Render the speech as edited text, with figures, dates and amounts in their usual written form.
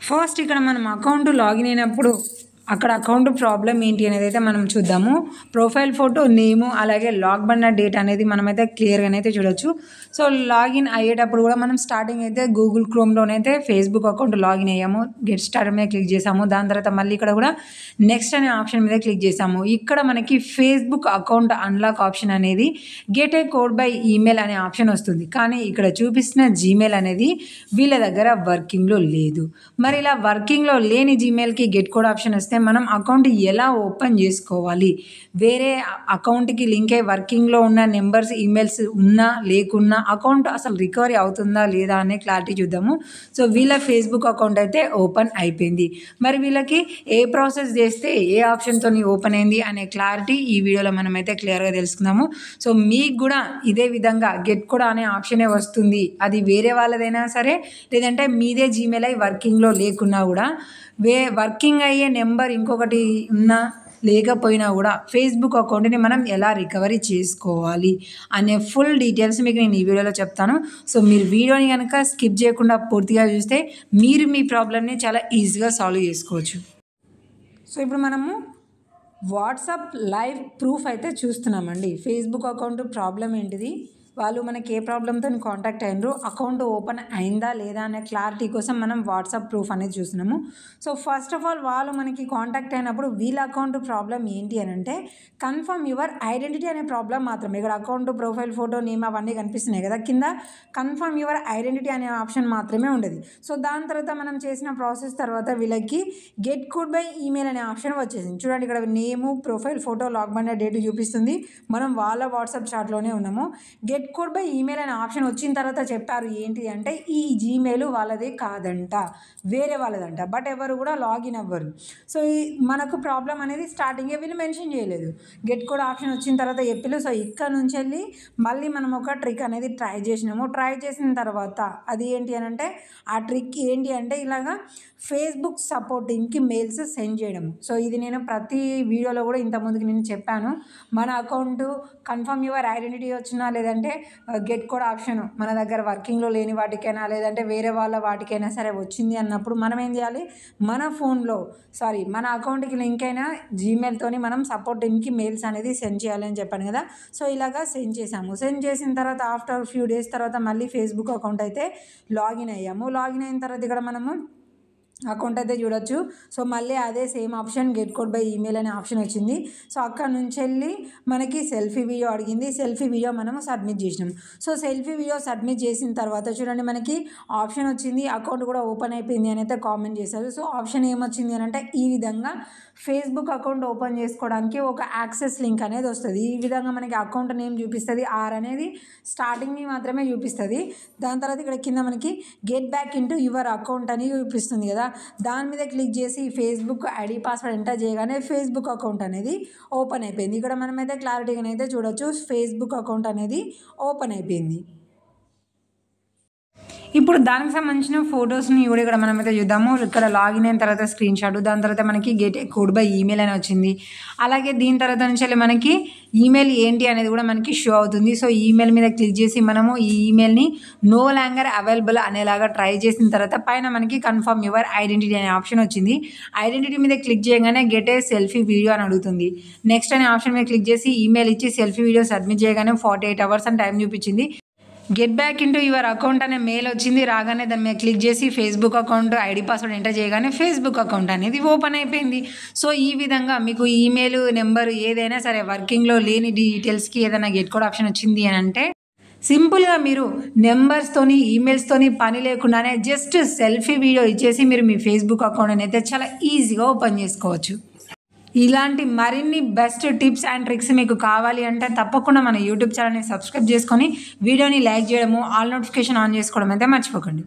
First ఇక్కడ మనం account login అయినప్పుడు అక్కడ అకౌంట్ ప్రాబ్లం ఏంటి అనేది అయితే మనం చూద్దాము. ప్రొఫైల్ ఫోటో, నేము, అలాగే లాగ్బడిన డేట్ అనేది మనమైతే క్లియర్గానైతే చూడొచ్చు. సో లాగిన్ అయ్యేటప్పుడు కూడా మనం స్టార్టింగ్ అయితే గూగుల్ క్రోమ్లోనైతే ఫేస్బుక్ అకౌంట్ లాగిన్ అయ్యాము. గెట్ స్టార్ట్ మీద క్లిక్ చేసాము. దాని తర్వాత మళ్ళీ ఇక్కడ కూడా నెక్స్ట్ అనే ఆప్షన్ మీద క్లిక్ చేసాము. ఇక్కడ మనకి ఫేస్బుక్ అకౌంట్ అన్లాక్ ఆప్షన్ అనేది get a code by email అనే ఆప్షన్ వస్తుంది. కానీ ఇక్కడ చూపిస్తున్న జీమెయిల్ అనేది వీళ్ళ దగ్గర వర్కింగ్లో లేదు. మరి ఇలా వర్కింగ్లో లేని జీమెయిల్కి గెట్ కోడ్ ఆప్షన్ వస్తే మనం అకౌంట్ ఎలా ఓపెన్ చేసుకోవాలి, వేరే అకౌంట్కి లింక్ అయ్యి వర్కింగ్లో ఉన్న నెంబర్స్, ఈమెయిల్స్ ఉన్నా లేకున్నా అకౌంట్ అసలు రికవరీ అవుతుందా లేదా అనే క్లారిటీ చూద్దాము. సో వీళ్ళ ఫేస్బుక్ అకౌంట్ అయితే ఓపెన్ అయిపోయింది. మరి వీళ్ళకి ఏ ప్రాసెస్ చేస్తే ఏ ఆప్షన్తో ఓపెన్ అయింది అనే క్లారిటీ ఈ వీడియోలో మనమైతే క్లియర్గా తెలుసుకుందాము. సో మీకు కూడా ఇదే విధంగా గెట్ కోడ్ అనే ఆప్షనే వస్తుంది. అది వేరే వాళ్ళదైనా సరే, లేదంటే మీదే జీమెయిల్ అయి వర్కింగ్లో లేకున్నా కూడా, వర్కింగ్ అయ్యే నెంబర్ ఇంకొకటి ఉన్నా లేకపోయినా కూడా ఫేస్బుక్ అకౌంట్ని మనం ఎలా రికవరీ చేసుకోవాలి అనే ఫుల్ డీటెయిల్స్ మీకు నేను ఈ వీడియోలో చెప్తాను. సో మీరు వీడియోని కనుక స్కిప్ చేయకుండా పూర్తిగా చూస్తే మీరు మీ ప్రాబ్లమ్ని చాలా ఈజీగా సాల్వ్ చేసుకోవచ్చు. సో ఇప్పుడు మనము వాట్సాప్ లైవ్ ప్రూఫ్ అయితే చూస్తున్నామండి. ఫేస్బుక్ అకౌంట్ ప్రాబ్లం ఏంటిది, వాళ్ళు మనకి ఏ ప్రాబ్లంతో కాంటాక్ట్ అయినరు, అకౌంట్ ఓపెన్ అయిందా లేదా అనే క్లారిటీ కోసం మనం వాట్సాప్ ప్రూఫ్ అనేది చూస్తున్నాము. సో ఫస్ట్ ఆఫ్ ఆల్ వాళ్ళు మనకి కాంటాక్ట్ అయినప్పుడు వీళ్ళ అకౌంట్ ప్రాబ్లం ఏంటి అని అంటే కన్ఫర్మ్ యువర్ ఐడెంటిటీ అనే ప్రాబ్లం మాత్రమే. ఇక్కడ అకౌంట్, ప్రొఫైల్ ఫోటో, నేమ్ అవన్నీ కనిపిస్తున్నాయి కదా, కింద కన్ఫర్మ్ యువర్ ఐడెంటిటీ అనే ఆప్షన్ మాత్రమే ఉండేది. సో దాని తర్వాత మనం చేసిన ప్రాసెస్ తర్వాత వీళ్ళకి గెట్ కోడ్ బై ఈమెయిల్ అనే ఆప్షన్ వచ్చేసింది. చూడండి, ఇక్కడ నేము, ప్రొఫైల్ ఫోటో, లాగ్బడిన డేట్ చూపిస్తుంది. మనం వాళ్ళ వాట్సాప్ చాట్లోనే ఉన్నాము. గెట్ కోడ్ బై ఈమెయిల్ అనే ఆప్షన్ వచ్చిన తర్వాత చెప్పారు ఏంటి అంటే ఈ జీమెయిల్ వాళ్ళదే కాదంట, వేరే వాళ్ళదంట. బట్ ఎవరు కూడా లాగిన్ అవ్వరు. సో మనకు ప్రాబ్లం అనేది స్టార్టింగే వీళ్ళు మెన్షన్ చేయలేదు. గెట్ కోడ్ ఆప్షన్ వచ్చిన తర్వాత చెప్పిళ్ళు. సో ఇక్కడ నుంచి వెళ్ళి మళ్ళీ మనం ఒక ట్రిక్ అనేది ట్రై చేసినాము. ట్రై చేసిన తర్వాత అది ఏంటి అని అంటే ఆ ట్రిక్ ఏంటి అంటే ఇలాగా ఫేస్బుక్ సపోర్ట్ టీమ్కి మెయిల్స్ సెండ్ చేయడము. సో ఇది నేను ప్రతి వీడియోలో కూడా ఇంతకుముందుకు నేను చెప్పాను. మన అకౌంట్ కన్ఫర్మ్ యువర్ ఐడెంటిటీ వచ్చినా, లేదంటే గెట్ కోడ్ ఆప్షన్ మన దగ్గర వర్కింగ్లో లేని వాటికైనా, లేదంటే వేరే వాళ్ళ వాటికైనా సరే వచ్చింది అన్నప్పుడు మనం ఏం చేయాలి, మన ఫోన్లో మన అకౌంట్కి లింక్ అయిన జీమెయిల్తోని మనం సపోర్ట్ టీమ్కి మెయిల్స్ అనేది సెండ్ చేయాలి అని చెప్పాను కదా. సో ఇలాగా సెండ్ చేసాము. సెండ్ చేసిన తర్వాత ఆఫ్టర్ ఫ్యూ డేస్ తర్వాత మళ్ళీ ఫేస్బుక్ అకౌంట్ అయితే లాగిన్ అయ్యాము. లాగిన్ అయిన తర్వాత ఇక్కడ మనము అకౌంట్ అయితే చూడొచ్చు. సో మళ్ళీ అదే same option get code by email అనే ఆప్షన్ వచ్చింది. సో అక్కడ నుంచి వెళ్ళి మనకి సెల్ఫీ వీడియో అడిగింది. సెల్ఫీ వీడియో మనము సబ్మిట్ చేసినాం. సో సెల్ఫీ వీడియో సబ్మిట్ చేసిన తర్వాత చూడండి, మనకి ఆప్షన్ వచ్చింది, అకౌంట్ కూడా ఓపెన్ అయిపోయింది అని అయితే కామెంట్ చేశారు. సో ఆప్షన్ ఏమొచ్చింది అని అంటే ఈ విధంగా ఫేస్బుక్ అకౌంట్ ఓపెన్ చేసుకోవడానికి ఒక యాక్సెస్ లింక్ అనేది వస్తుంది. ఈ విధంగా మనకి అకౌంట్ నేమ్ చూపిస్తుంది, ఆర్ అనేది స్టార్టింగ్ని మాత్రమే చూపిస్తుంది. దాని తర్వాత ఇక్కడ కింద మనకి get back into your account అని చూపిస్తుంది కదా, దాని మీద క్లిక్ చేసి ఫేస్బుక్ ఐడి పాస్వర్డ్ ఎంటర్ చేయగానే ఫేస్బుక్ అకౌంట్ అనేది ఓపెన్ అయిపోయింది. ఇక్కడ మనమైతే క్లారిటీగా అయితే చూడొచ్చు, ఫేస్బుక్ అకౌంట్ అనేది ఓపెన్ అయిపోయింది. ఇప్పుడు దానికి సంబంధించిన ఫొటోస్ని కూడా ఇక్కడ మనమైతే చూద్దాము. ఇక్కడ లాగిన్ అయిన తర్వాత స్క్రీన్ షాట్, దాని తర్వాత మనకి గెట్ కోడ్ బై ఈమెయిల్ అని వచ్చింది. అలాగే దీని తర్వాత నుంచి మనకి ఈమెయిల్ ఏంటి అనేది కూడా మనకి షో అవుతుంది. సో ఈమెయిల్ మీద క్లిక్ చేసి మనము ఈ ఈమెయిల్ని నో లాంగర్ అవైలబుల్ అనేలాగా ట్రై చేసిన తర్వాత పైన మనకి కన్ఫర్మ్ యువర్ ఐడెంటిటీ అనే ఆప్షన్ వచ్చింది. ఐడెంటిటీ మీద క్లిక్ చేయగానే గెట్ ఏ సెల్ఫీ వీడియో అని అడుగుతుంది. నెక్స్ట్ అనే ఆప్షన్ మీద క్లిక్ చేసి ఈమెయిల్ ఇచ్చి సెల్ఫీ వీడియో సబ్మిట్ చేయగానే 48 hours అని టైం చూపించింది. Get back into your account అనే మెయిల్ వచ్చింది. రాగానే దాని మీద క్లిక్ చేసి Facebook account ID password enter చేయగానే ఫేస్బుక్ అకౌంట్ అనేది ఓపెన్ అయిపోయింది. సో ఈ విధంగా మీకు ఈమెయిల్ నెంబర్ ఏదైనా సరే వర్కింగ్లో లేని డీటెయిల్స్కి ఏదైనా గెట్ కోడ్ ఆప్షన్ వచ్చింది అని అంటే సింపుల్గా మీరు నెంబర్స్తోని, ఈమెయిల్స్తోని పని లేకుండానే జస్ట్ సెల్ఫీ వీడియో ఇచ్చేసి మీరు మీ ఫేస్బుక్ అకౌంట్ అయితే చాలా ఈజీగా ఓపెన్ చేసుకోవచ్చు. ఇలాంటి మరిన్ని బెస్ట్ టిప్స్ అండ్ ట్రిక్స్ మీకు కావాలి అంటే తప్పకుండా మన యూట్యూబ్ ఛానల్ని సబ్స్క్రైబ్ చేసుకొని వీడియోని లైక్ చేయడము, ఆల్ నోటిఫికేషన్ ఆన్ చేసుకోవడం అయితే మర్చిపోకండి.